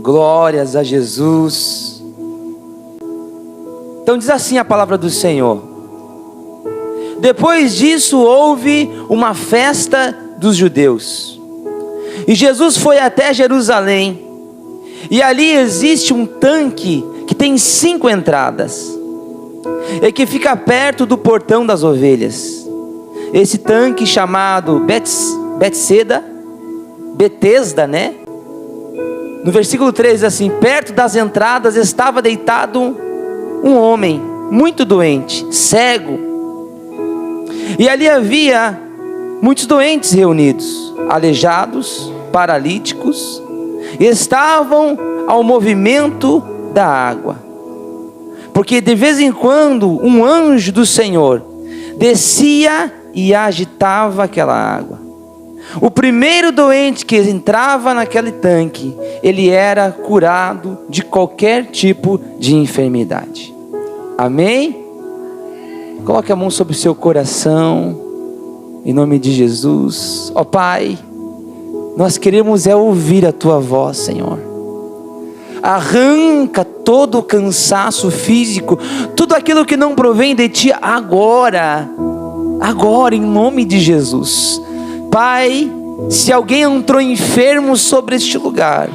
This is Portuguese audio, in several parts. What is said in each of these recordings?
Glórias a Jesus. Então diz assim a palavra do Senhor: depois disso houve uma festa dos judeus, e Jesus foi até Jerusalém, e ali existe um tanque que tem 5 entradas, e que fica perto do portão das ovelhas. Esse tanque chamado Betesda, né? No versículo 3 diz assim: perto das entradas estava deitado um homem muito doente, cego. E ali havia muitos doentes reunidos, aleijados, paralíticos, e estavam ao movimento da água, porque de vez em quando um anjo do Senhor descia e agitava aquela água. O primeiro doente que entrava naquele tanque, ele era curado de qualquer tipo de enfermidade. Amém? Coloque a mão sobre o seu coração, em nome de Jesus. Ó Pai, nós queremos ouvir a Tua voz, Senhor. Arranca todo o cansaço físico, tudo aquilo que não provém de Ti agora, em nome de Jesus. Pai, se alguém entrou enfermo sobre este lugar,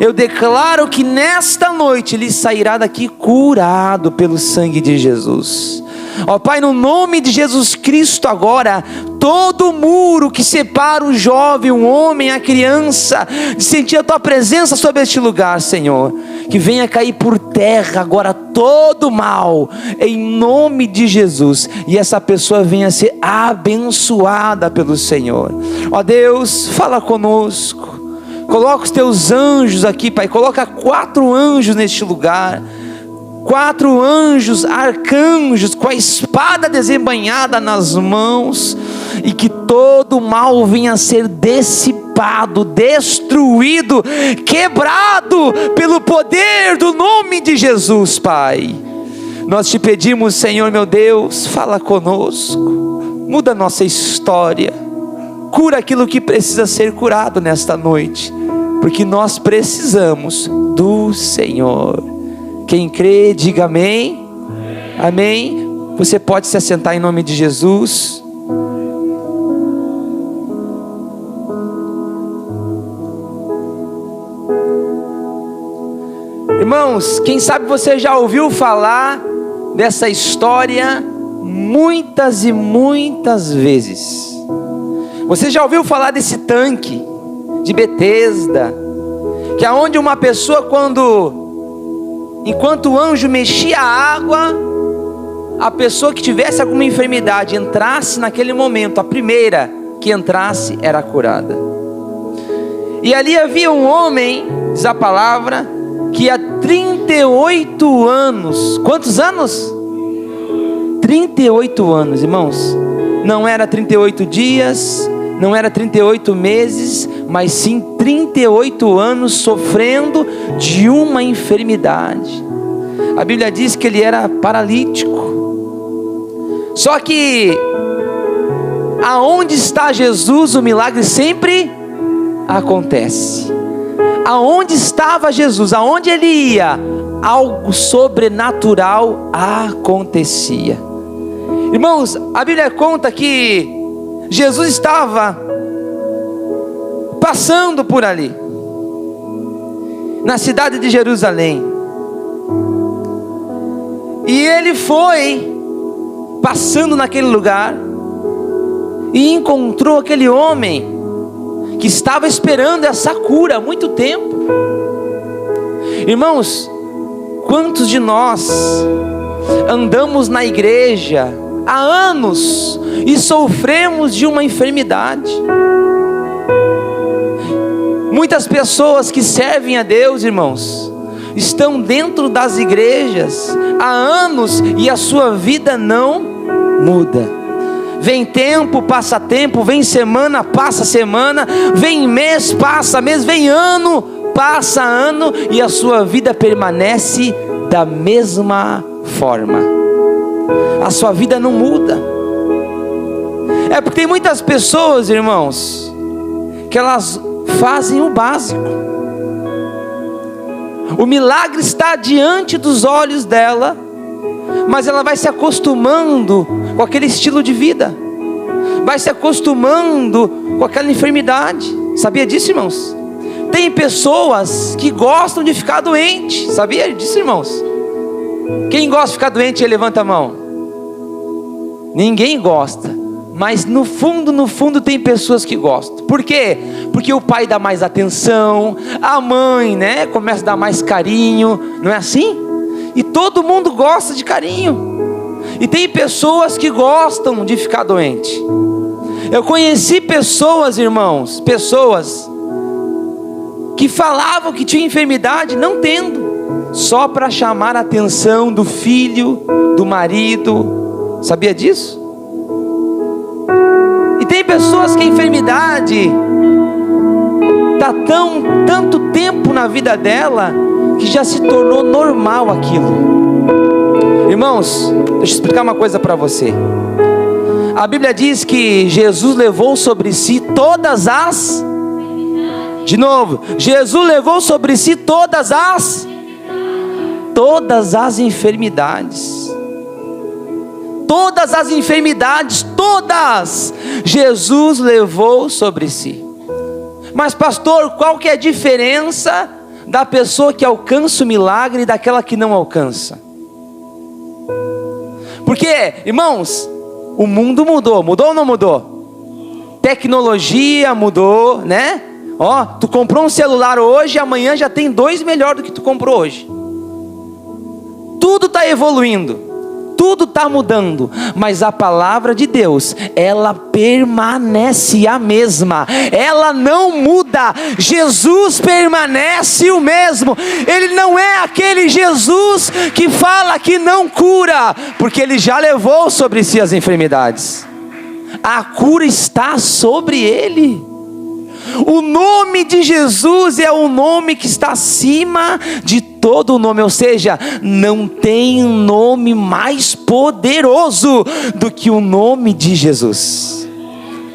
eu declaro que nesta noite ele sairá daqui curado pelo sangue de Jesus. Ó Pai, no nome de Jesus Cristo agora, todo muro que separa o jovem, o homem, a criança, de sentir a Tua presença sobre este lugar, Senhor, que venha cair por terra agora todo mal, em nome de Jesus, e essa pessoa venha ser abençoada pelo Senhor. Ó Deus, fala conosco, coloca os Teus anjos aqui, Pai, coloca 4 anjos neste lugar, 4 anjos, arcanjos, com a espada desembainhada nas mãos, e que todo mal venha a ser dissipado, destruído, quebrado, pelo poder do nome de Jesus, Pai. Nós Te pedimos, Senhor meu Deus, fala conosco, muda a nossa história, cura aquilo que precisa ser curado nesta noite, porque nós precisamos do Senhor. Quem crê, diga amém. Amém. Você pode se assentar em nome de Jesus. Irmãos, quem sabe você já ouviu falar dessa história muitas e muitas vezes. Você já ouviu falar desse tanque de Betesda, que é onde uma pessoa, enquanto o anjo mexia a água, a pessoa que tivesse alguma enfermidade entrasse naquele momento, a primeira que entrasse era curada. E ali havia um homem, diz a palavra, que há 38 anos, quantos anos? 38 anos, irmãos. Não era 38 dias, não era 38 meses, mas sim 38 anos sofrendo de uma enfermidade. A Bíblia diz que ele era paralítico. Só que aonde está Jesus, o milagre sempre acontece. Aonde estava Jesus, aonde ele ia, algo sobrenatural acontecia. Irmãos, a Bíblia conta que Jesus estava passando por ali, na cidade de Jerusalém, e ele foi passando naquele lugar e encontrou aquele homem que estava esperando essa cura há muito tempo. Irmãos, quantos de nós andamos na igreja há anos e sofremos de uma enfermidade? Muitas pessoas que servem a Deus, irmãos, estão dentro das igrejas há anos e a sua vida não muda. Vem tempo, passa tempo, vem semana, passa semana, vem mês, passa mês, vem ano, passa ano, e a sua vida permanece da mesma forma. A sua vida não muda. É porque tem muitas pessoas, irmãos, que elas fazem o básico. O milagre está diante dos olhos dela, mas ela vai se acostumando com aquele estilo de vida, vai se acostumando com aquela enfermidade. Sabia disso, irmãos? Tem pessoas que gostam de ficar doente. Sabia disso, irmãos? Quem gosta de ficar doente aí, levanta a mão. Ninguém gosta, mas no fundo tem pessoas que gostam. Por quê? Porque o pai dá mais atenção, a mãe, né, começa a dar mais carinho, não é assim? E todo mundo gosta de carinho. E tem pessoas que gostam de ficar doente. Eu conheci pessoas, irmãos, pessoas que falavam que tinha enfermidade, não tendo, só para chamar a atenção do filho, do marido. Sabia disso? E tem pessoas que a enfermidade está tanto tempo na vida dela, que já se tornou normal aquilo. Irmãos, deixa eu explicar uma coisa para você. A Bíblia diz que Jesus levou sobre si todas as... De novo, Jesus levou sobre si todas as enfermidades. Todas as enfermidades, todas, Jesus levou sobre si. Mas pastor, qual que é a diferença da pessoa que alcança o milagre e daquela que não alcança? Porque, irmãos, o mundo mudou ou não mudou? Tecnologia mudou, né? Ó, tu comprou um celular hoje, amanhã já tem 2 melhor do que tu comprou hoje. Tudo está evoluindo, tudo está mudando, mas a palavra de Deus, ela permanece a mesma, ela não muda. Jesus permanece o mesmo. Ele não é aquele Jesus que fala que não cura, porque ele já levou sobre si as enfermidades. A cura está sobre ele. O nome de Jesus é o nome que está acima de todo nome, ou seja, não tem nome mais poderoso do que o nome de Jesus.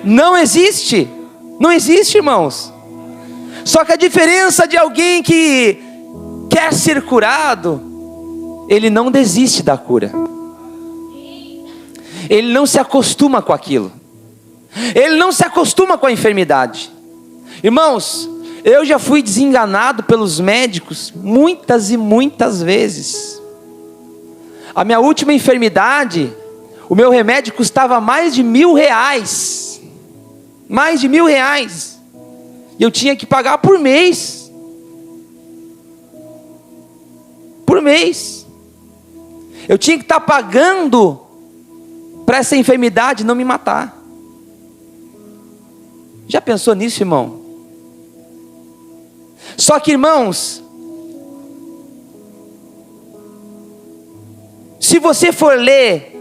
Não existe, irmãos. Só que a diferença de alguém que quer ser curado, ele não desiste da cura, ele não se acostuma com aquilo, ele não se acostuma com a enfermidade. Irmãos, eu já fui desenganado pelos médicos muitas e muitas vezes. A minha última enfermidade, o meu remédio custava mais de R$1.000. Mais de R$1.000. E eu tinha que pagar por mês. Por mês. Eu tinha que estar pagando para essa enfermidade não me matar. Já pensou nisso, irmão? Só que, irmãos, se você for ler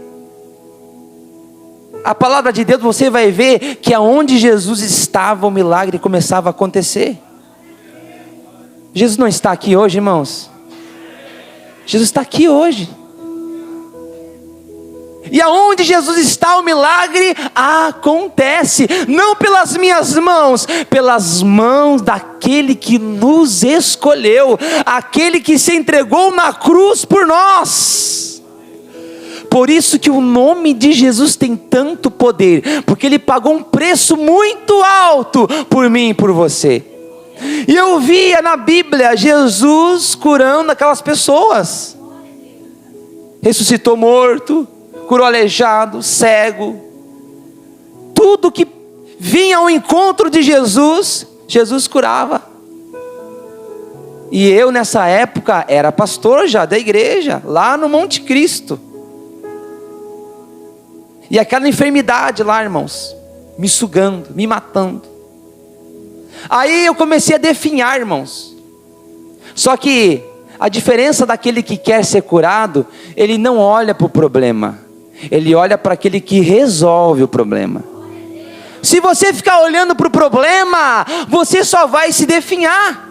a palavra de Deus, você vai ver que aonde Jesus estava, o milagre começava a acontecer. Jesus não está aqui hoje, irmãos? Jesus está aqui hoje. E aonde Jesus está, o milagre acontece, não pelas minhas mãos, pelas mãos daquele que nos escolheu, aquele que se entregou na cruz por nós. Por isso que o nome de Jesus tem tanto poder, porque ele pagou um preço muito alto por mim e por você. E eu via na Bíblia Jesus curando aquelas pessoas, ressuscitou morto, curou aleijado, cego, tudo que vinha ao encontro de Jesus, Jesus curava. E eu nessa época era pastor já da igreja, lá no Monte Cristo. E aquela enfermidade lá, irmãos, me sugando, me matando. Aí eu comecei a definhar, irmãos. Só que a diferença daquele que quer ser curado, ele não olha para o problema, ele olha para aquele que resolve o problema. Se você ficar olhando para o problema, você só vai se definhar.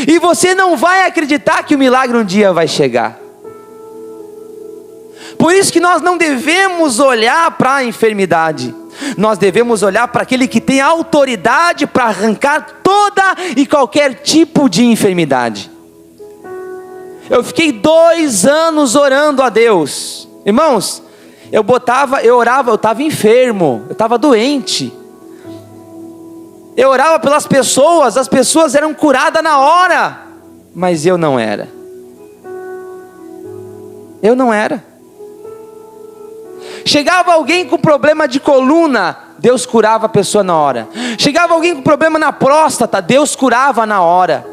E você não vai acreditar que o milagre um dia vai chegar. Por isso que nós não devemos olhar para a enfermidade. Nós devemos olhar para aquele que tem autoridade para arrancar toda e qualquer tipo de enfermidade. Eu fiquei 2 anos orando a Deus. Irmãos, eu orava, eu estava enfermo, eu estava doente. Eu orava pelas pessoas, as pessoas eram curadas na hora, mas eu não era. Eu não era. Chegava alguém com problema de coluna, Deus curava a pessoa na hora. Chegava alguém com problema na próstata, Deus curava na hora.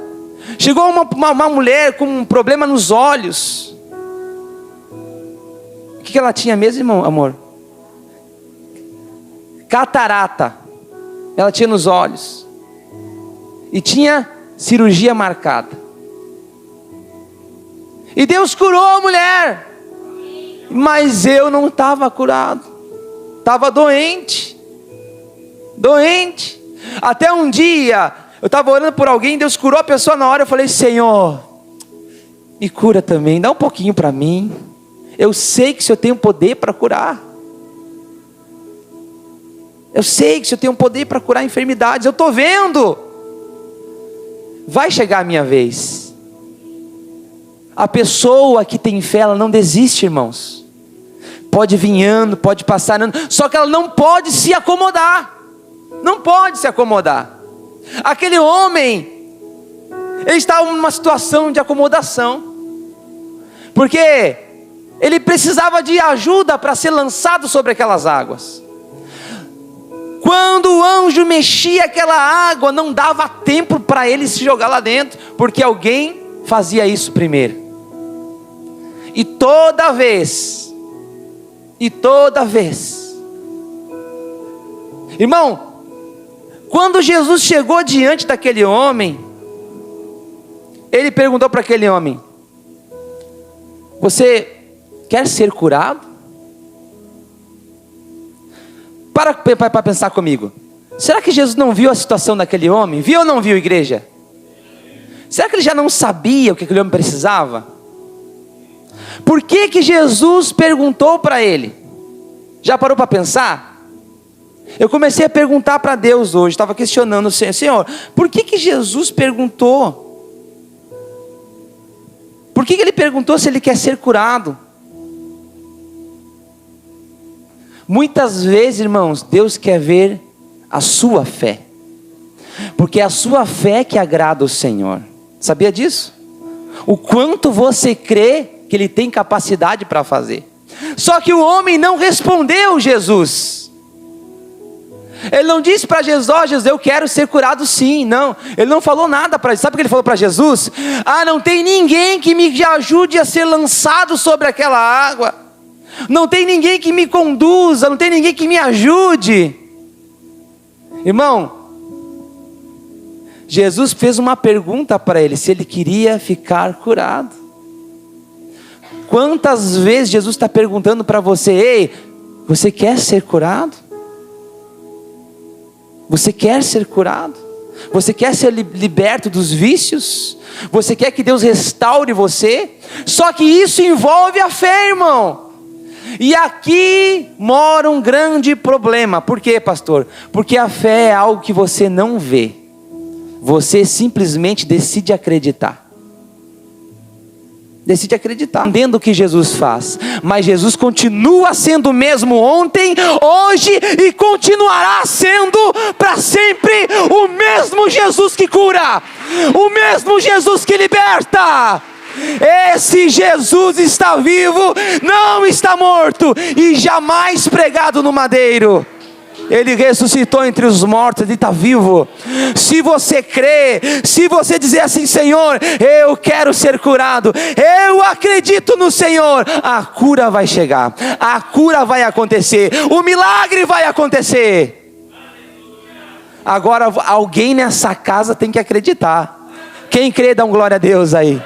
Chegou uma mulher com um problema nos olhos. O que ela tinha mesmo, irmão, amor? Catarata. Ela tinha nos olhos. E tinha cirurgia marcada. E Deus curou a mulher. Mas eu não estava curado. Estava doente. Doente. Até um dia, eu estava orando por alguém, Deus curou a pessoa na hora. Eu falei: Senhor, me cura também, dá um pouquinho para mim. Eu sei que o Senhor tem o poder para curar. Eu sei que o Senhor tem o poder para curar enfermidades. Eu estou vendo. Vai chegar a minha vez. A pessoa que tem fé, ela não desiste, irmãos. Pode vir ano, pode passar ano, só que ela não pode se acomodar. Não pode se acomodar. Aquele homem, ele estava numa situação de acomodação, porque ele precisava de ajuda para ser lançado sobre aquelas águas. Quando o anjo mexia aquela água, não dava tempo para ele se jogar lá dentro, porque alguém fazia isso primeiro. E toda vez, irmão, quando Jesus chegou diante daquele homem, ele perguntou para aquele homem: você quer ser curado? Para pensar comigo. Será que Jesus não viu a situação daquele homem? Viu ou não viu, igreja? Será que ele já não sabia o que aquele homem precisava? Por que Jesus perguntou para ele? Já parou para pensar? Eu comecei a perguntar para Deus hoje, estava questionando o Senhor: Senhor, por que Jesus perguntou? Por que ele perguntou se ele quer ser curado? Muitas vezes, irmãos, Deus quer ver a sua fé, porque é a sua fé que agrada o Senhor. Sabia disso? O quanto você crê que Ele tem capacidade para fazer. Só que o homem não respondeu Jesus. Ele não disse para Jesus: ó, Jesus, eu quero ser curado sim. Não, ele não falou nada para ele. Sabe o que ele falou para Jesus? Ah, não tem ninguém que me ajude a ser lançado sobre aquela água. Não tem ninguém que me conduza, não tem ninguém que me ajude. Irmão, Jesus fez uma pergunta para ele, se ele queria ficar curado. Quantas vezes Jesus está perguntando para você: ei, você quer ser curado? Você quer ser curado? Você quer ser liberto dos vícios? Você quer que Deus restaure você? Só que isso envolve a fé, irmão. E aqui mora um grande problema. Por quê, pastor? Porque a fé é algo que você não vê. Você simplesmente decide acreditar. Decide acreditar. Entendendo o que Jesus faz. Mas Jesus continua sendo o mesmo ontem, hoje e continuará sendo para sempre o mesmo Jesus que cura. O mesmo Jesus que liberta. Esse Jesus está vivo, não está morto e jamais pregado no madeiro. Ele ressuscitou entre os mortos, Ele está vivo. Se você crê, se você dizer assim: Senhor, eu quero ser curado, eu acredito no Senhor, a cura vai chegar, a cura vai acontecer, o milagre vai acontecer. Agora alguém nessa casa tem que acreditar. Quem crê, dá um glória a Deus aí.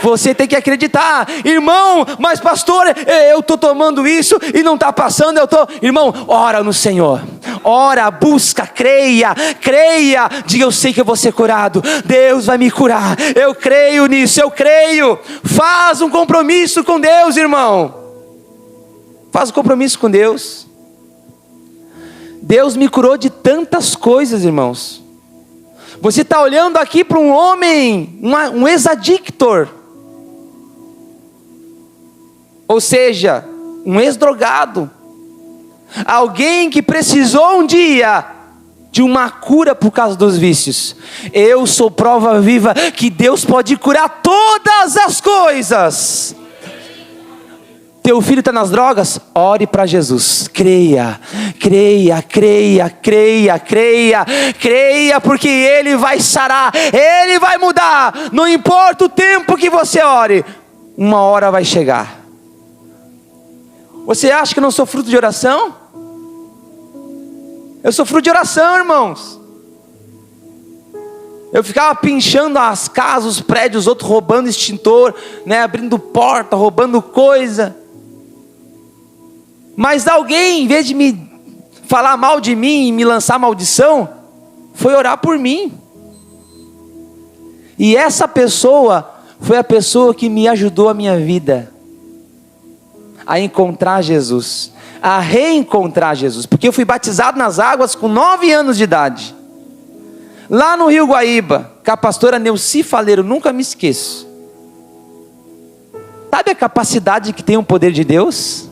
Você tem que acreditar, irmão. Mas pastor, eu estou tomando isso e não está passando. Irmão, ora no Senhor, ora, busca, creia, diga: eu sei que eu vou ser curado, Deus vai me curar, eu creio nisso, eu creio. Faz um compromisso com Deus, irmão. Faz um compromisso com Deus. Deus me curou de tantas coisas, irmãos. Você está olhando aqui para um homem, um ex-adictor. Ou seja, um ex-drogado. Alguém que precisou um dia de uma cura por causa dos vícios. Eu sou prova viva que Deus pode curar todas as coisas. Teu filho está nas drogas? Ore para Jesus. Creia, creia, creia, creia, creia, creia, porque Ele vai sarar, Ele vai mudar. Não importa o tempo que você ore, uma hora vai chegar. Você acha que eu não sou fruto de oração? Eu sou fruto de oração, irmãos. Eu ficava pinchando as casas, os prédios, outros roubando extintor, né, abrindo porta, roubando coisa. Mas alguém, em vez de me falar mal de mim e me lançar maldição, foi orar por mim. E essa pessoa foi a pessoa que me ajudou a minha vida a encontrar Jesus, a reencontrar Jesus, porque eu fui batizado nas águas com 9 anos de idade, lá no Rio Guaíba, com a pastora Neuci Faleiro, nunca me esqueço. Sabe a capacidade que tem o poder de Deus?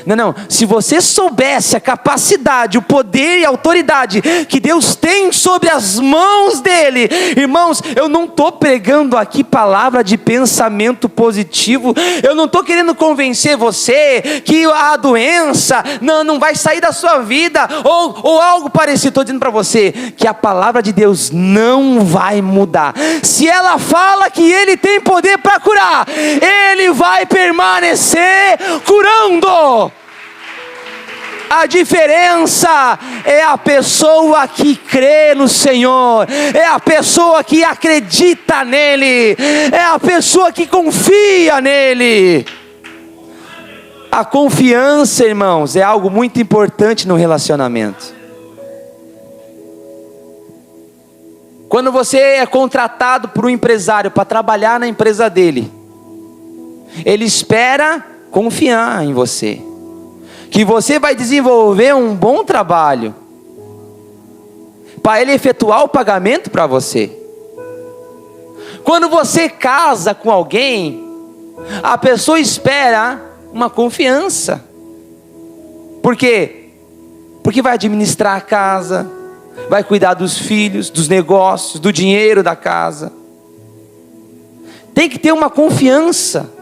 Não, se você soubesse a capacidade, o poder e a autoridade que Deus tem sobre as mãos dele, irmãos, eu não estou pregando aqui palavra de pensamento positivo, eu não estou querendo convencer você que a doença não vai sair da sua vida, ou algo parecido. Estou dizendo para você que a palavra de Deus não vai mudar. Se ela fala que ele tem poder para curar, ele vai permanecer curando. A diferença é a pessoa que crê no Senhor, é a pessoa que acredita nele, é a pessoa que confia nele. A confiança, irmãos, é algo muito importante no relacionamento. Quando você é contratado por um empresário para trabalhar na empresa dele, ele espera confiar em você, que você vai desenvolver um bom trabalho, para ele efetuar o pagamento para você. Quando você casa com alguém, a pessoa espera uma confiança. Por quê? Porque vai administrar a casa, vai cuidar dos filhos, dos negócios, do dinheiro da casa. Tem que ter uma confiança.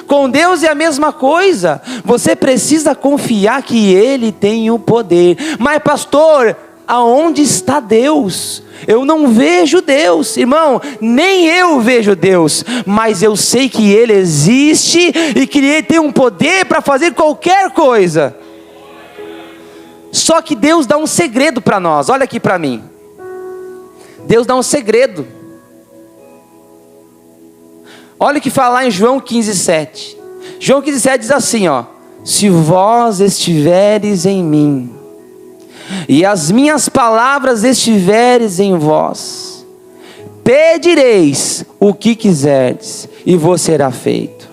Com Deus é a mesma coisa. Você precisa confiar que Ele tem o poder. Mas pastor, aonde está Deus? Eu não vejo Deus. Irmão, nem eu vejo Deus, mas eu sei que Ele existe e que Ele tem um poder para fazer qualquer coisa. Só que Deus dá um segredo para nós. Olha aqui para mim. Deus dá um segredo. Olha o que fala lá em João 15:7. João 15:7 diz assim, ó: se vós estiveres em mim, e as minhas palavras estiveres em vós, pedireis o que quiserdes, e vos será feito.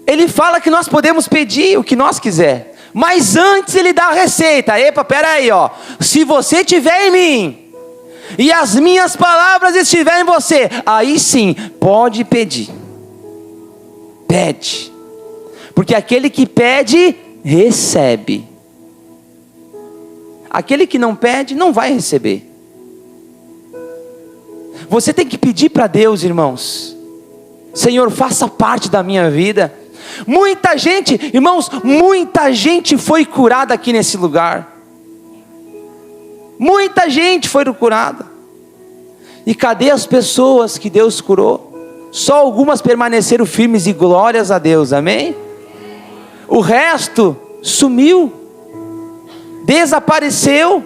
Ele fala que nós podemos pedir o que nós quiser, mas antes ele dá a receita. Epa, pera aí, ó. Se você estiver em mim, e as minhas palavras estiverem em você, aí sim, pode pedir. Pede. Porque aquele que pede, recebe. Aquele que não pede, não vai receber. Você tem que pedir para Deus, irmãos. Senhor, faça parte da minha vida. Muita gente, irmãos, muita gente foi curada aqui nesse lugar. Muita gente foi curada. E cadê as pessoas que Deus curou? Só algumas permaneceram firmes e glórias a Deus, amém? O resto sumiu, desapareceu.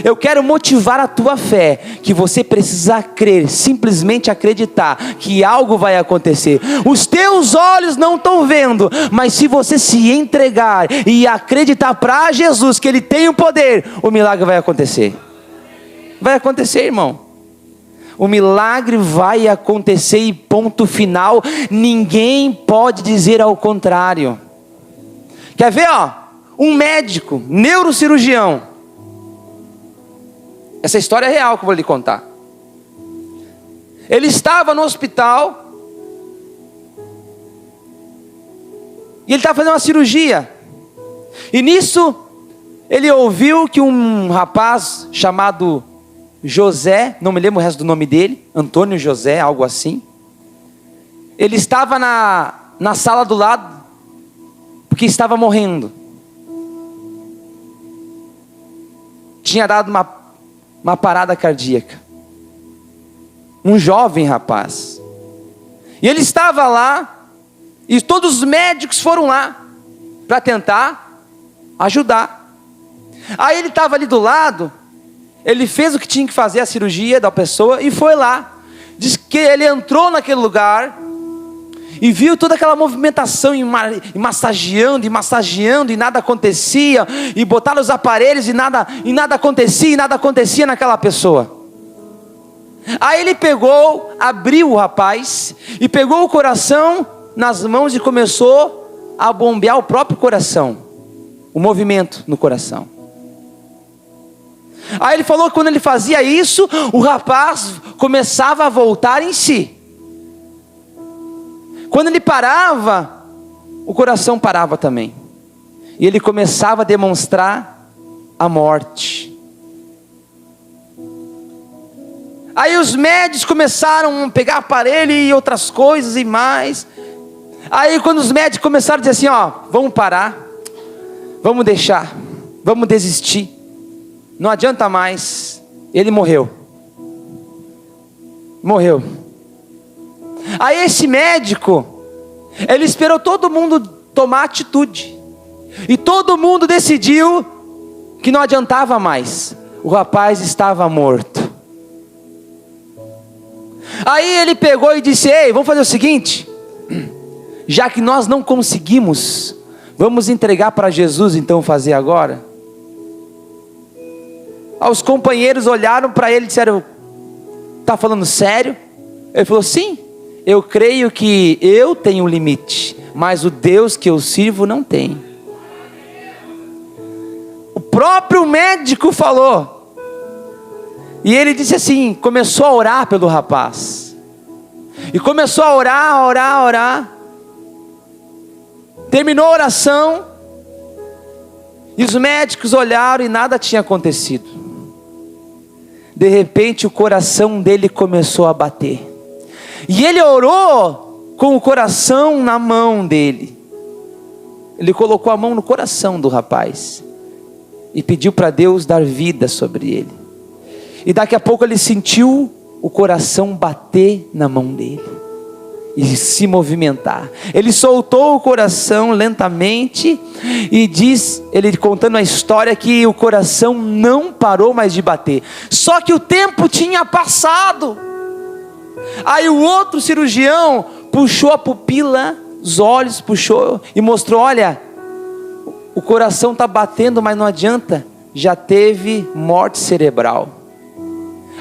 Eu quero motivar a tua fé, que você precisa crer, simplesmente acreditar que algo vai acontecer. Os teus olhos não estão vendo, mas se você se entregar e acreditar para Jesus que Ele tem o poder, o milagre vai acontecer. Vai acontecer, irmão. O milagre vai acontecer e ponto final. Ninguém pode dizer ao contrário. Quer ver, ó? Um médico, neurocirurgião. Essa história é real que eu vou lhe contar. Ele estava no hospital e ele estava fazendo uma cirurgia. E nisso ele ouviu que um rapaz chamado José, não me lembro o resto do nome dele, Antônio José, algo assim. Ele estava na sala do lado, porque estava morrendo. Tinha dado uma parada cardíaca. Um jovem rapaz. E ele estava lá, e todos os médicos foram lá, para tentar ajudar. Aí ele estava ali do lado, ele fez o que tinha que fazer, a cirurgia da pessoa, e foi lá. Diz que ele entrou naquele lugar, e viu toda aquela movimentação, e massageando, e nada acontecia, e botaram os aparelhos, e nada acontecia naquela pessoa. Aí ele pegou, abriu o rapaz, e pegou o coração nas mãos, e começou a bombear o próprio coração, o movimento no coração. Aí ele falou que quando ele fazia isso, o rapaz começava a voltar em si. Quando ele parava, o coração parava também. E ele começava a demonstrar a morte. Aí os médicos começaram a pegar aparelho e outras coisas e mais. Aí quando os médicos começaram a dizer assim, ó, vamos parar, vamos deixar, vamos desistir, não adianta mais. Ele morreu. Aí esse médico, ele esperou todo mundo tomar atitude, e todo mundo decidiu que não adiantava mais. O rapaz estava morto. Aí ele pegou e disse, ei, vamos fazer o seguinte, já que nós não conseguimos, vamos entregar para Jesus então fazer agora. Aí os companheiros olharam para ele e disseram, está falando sério? Ele falou, sim, eu creio que eu tenho um limite, mas o Deus que eu sirvo não tem. O próprio médico falou, e ele disse assim, começou a orar pelo rapaz, e começou a orar, terminou a oração, e os médicos olharam e nada tinha acontecido. De repente o coração dele começou a bater, e ele orou com o coração na mão dele. Ele colocou a mão no coração do rapaz e pediu para Deus dar vida sobre ele. E daqui a pouco ele sentiu o coração bater na mão dele e se movimentar. Ele soltou o coração lentamente e diz, ele contando a história, que o coração não parou mais de bater. Só que o tempo tinha passado. Aí o outro cirurgião puxou a pupila, os olhos, puxou e mostrou, olha, o coração está batendo, mas não adianta, já teve morte cerebral.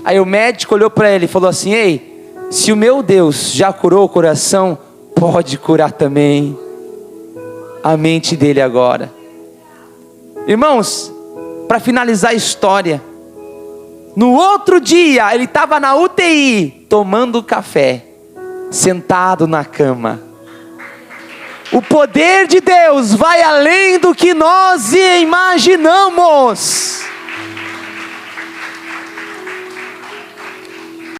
Aí o médico olhou para ele e falou assim, ei, se o meu Deus já curou o coração, pode curar também a mente dele agora. Irmãos, para finalizar a história, no outro dia ele estava na UTI, tomando café, sentado na cama. O poder de Deus vai além do que nós imaginamos.